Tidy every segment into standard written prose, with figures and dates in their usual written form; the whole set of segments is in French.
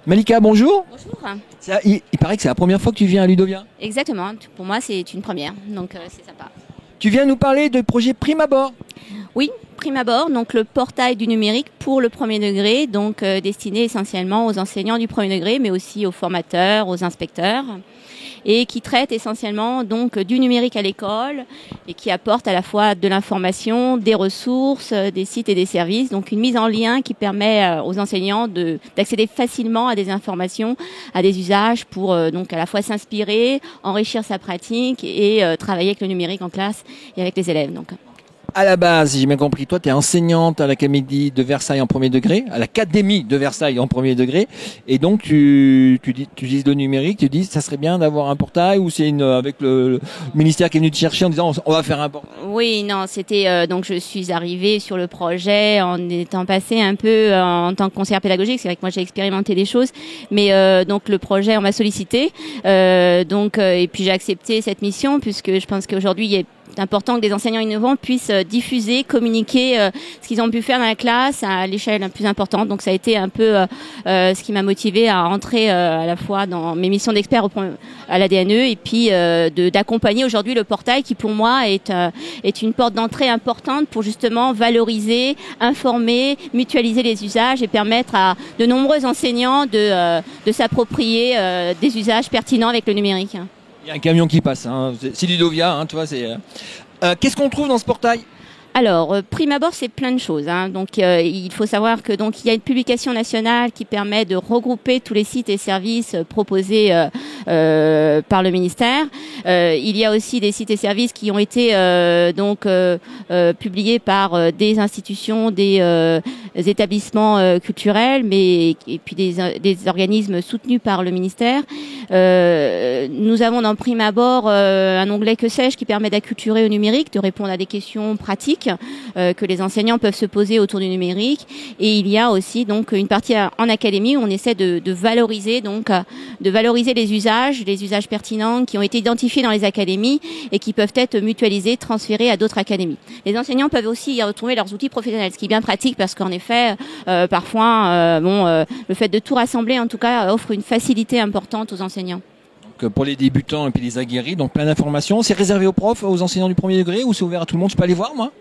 Malika, bonjour. Bonjour. Il paraît que c'est la première fois que tu viens à Ludovia. Exactement. Pour moi, c'est une première. Donc, c'est sympa. Tu viens nous parler du projet Prime Abord. Oui, Prime Abord, donc le portail du numérique pour le premier degré, donc destiné essentiellement aux enseignants du premier degré, mais aussi aux formateurs, aux inspecteurs, et qui traite essentiellement donc du numérique à l'école et qui apporte à la fois de l'information, des ressources, des sites et des services. Donc une mise en lien qui permet aux enseignants d'accéder facilement à des informations, à des usages pour donc à la fois s'inspirer, enrichir sa pratique et travailler avec le numérique en classe et avec les élèves. Donc. À la base, si j'ai bien compris, toi, tu es enseignante à l'Académie de Versailles en premier degré, à l'Académie de Versailles en premier degré, et donc tu utilises le numérique, tu dis ça serait bien d'avoir un portail, ou c'est avec le ministère qui est venu te chercher en disant on va faire un portail. Oui, non, c'était donc je suis arrivée sur le projet en étant passée un peu en tant que conseillère pédagogique. C'est vrai que moi j'ai expérimenté des choses, mais donc le projet on m'a sollicité, et puis j'ai accepté cette mission puisque je pense qu'aujourd'hui il y a important que des enseignants innovants puissent diffuser, communiquer ce qu'ils ont pu faire dans la classe à l'échelle la plus importante. Donc ça a été un peu ce qui m'a motivée à entrer à la fois dans mes missions d'expert à la DNE et puis d'accompagner aujourd'hui le portail qui pour moi est une porte d'entrée importante pour justement valoriser, informer, mutualiser les usages et permettre à de nombreux enseignants de s'approprier des usages pertinents avec le numérique. Il y a un camion qui passe, hein. C'est Ludovia, hein, tu vois. Qu'est-ce qu'on trouve dans ce portail ? Alors, Prime Abord, c'est plein de choses. Hein. Donc, il faut savoir que donc il y a une publication nationale qui permet de regrouper tous les sites et services proposés par le ministère. Il y a aussi des sites et services qui ont été publiés par des institutions, des établissements culturels, et puis des organismes soutenus par le ministère. Nous avons dans Prime Abord un onglet Que sais-je qui permet d'acculturer au numérique, de répondre à des questions pratiques que les enseignants peuvent se poser autour du numérique. Et il y a aussi donc une partie en académie où on essaie de valoriser les usages pertinents qui ont été identifiés dans les académies et qui peuvent être mutualisés, transférés à d'autres académies. Les enseignants peuvent aussi y retrouver leurs outils professionnels, ce qui est bien pratique parce qu'en effet, parfois, le fait de tout rassembler, en tout cas, offre une facilité importante aux enseignants. Donc, pour les débutants et puis les aguerris, donc plein d'informations. C'est réservé aux profs, aux enseignants du premier degré, ou c'est ouvert à tout le monde ? Je peux aller voir, moi ?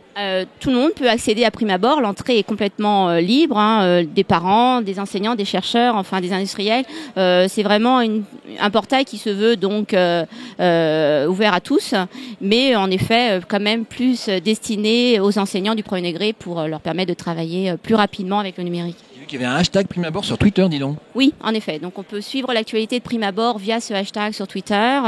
Tout le monde peut accéder à Prime Abord. L'entrée est complètement libre, des parents, des enseignants, des chercheurs, enfin des industriels. C'est vraiment un portail qui se veut donc ouvert à tous, mais en effet quand même plus destiné aux enseignants du premier degré pour leur permettre de travailler plus rapidement avec le numérique. J'ai vu qu'il y avait un hashtag Prime Abord sur Twitter, dis donc. Oui, en effet. Donc on peut suivre l'actualité de Prime Abord via ce hashtag sur Twitter.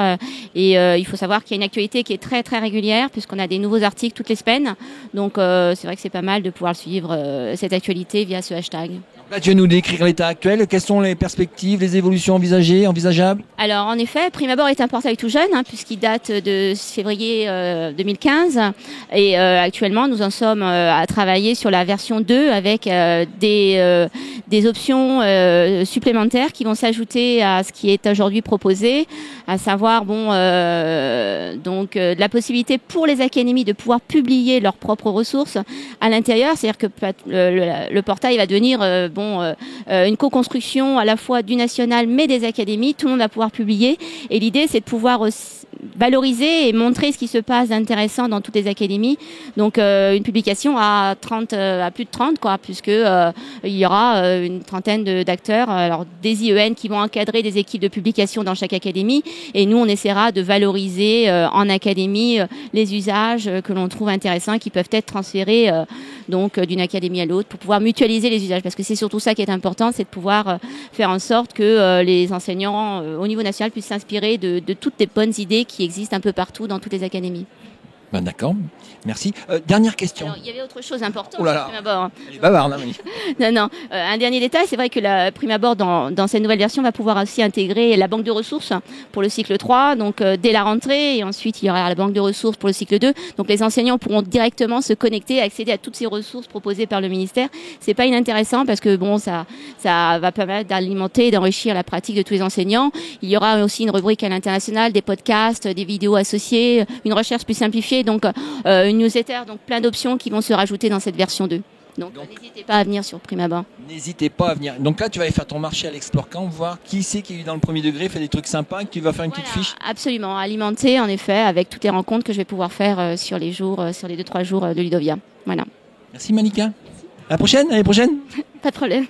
Il faut savoir qu'il y a une actualité qui est très très régulière puisqu'on a des nouveaux articles toutes les semaines. Donc c'est vrai que c'est pas mal de pouvoir suivre cette actualité via ce hashtag. Là, tu vas nous décrire l'état actuel. Quelles sont les perspectives, les évolutions envisageables ? Alors, en effet, Prime Abord est un portail tout jeune, puisqu'il date de février 2015. Et actuellement, nous en sommes à travailler sur la version 2 avec des options supplémentaires qui vont s'ajouter à ce qui est aujourd'hui proposé, à savoir de la possibilité pour les académies de pouvoir publier leurs propres ressources à l'intérieur. C'est-à-dire que le portail va devenir une co-construction à la fois du national mais des académies. Tout le monde va pouvoir publier et l'idée c'est de pouvoir valoriser et montrer ce qui se passe d'intéressant dans toutes les académies. Donc une publication à plus de 30 puisque il y aura une trentaine d'acteurs, alors des IEN qui vont encadrer des équipes de publication dans chaque académie et nous on essaiera de valoriser en académie les usages que l'on trouve intéressants qui peuvent être transférés d'une académie à l'autre pour pouvoir mutualiser les usages parce que c'est surtout ça qui est important, c'est de pouvoir faire en sorte que les enseignants au niveau national puissent s'inspirer de toutes les bonnes idées qui existent un peu partout dans toutes les académies. Ben d'accord, merci. Dernière question. Alors, il y avait autre chose importante. Oh là là, Prime Abord. elle est bavarde, hein, Non. Un dernier détail, c'est vrai que la Prime Abord, dans cette nouvelle version, va pouvoir aussi intégrer la banque de ressources pour le cycle 3, donc dès la rentrée, et ensuite il y aura la banque de ressources pour le cycle 2. Donc les enseignants pourront directement se connecter et accéder à toutes ces ressources proposées par le ministère. C'est pas inintéressant parce que ça va permettre d'alimenter et d'enrichir la pratique de tous les enseignants. Il y aura aussi une rubrique à l'international, des podcasts, des vidéos associées, une recherche plus simplifiée. Donc une newsletter, donc plein d'options qui vont se rajouter dans cette version 2. Donc n'hésitez pas à venir sur Prime Abord. N'hésitez pas à venir. Donc là, tu vas aller faire ton marché à l'Explore Camp, voir qui c'est qui est dans le premier degré, fait des trucs sympas, et que tu vas faire une petite fiche. Absolument, alimenter en effet avec toutes les rencontres que je vais pouvoir faire sur les 2-3 jours de Ludovia. Voilà. Merci Malika. À la prochaine, à l'année prochaine. Pas de problème.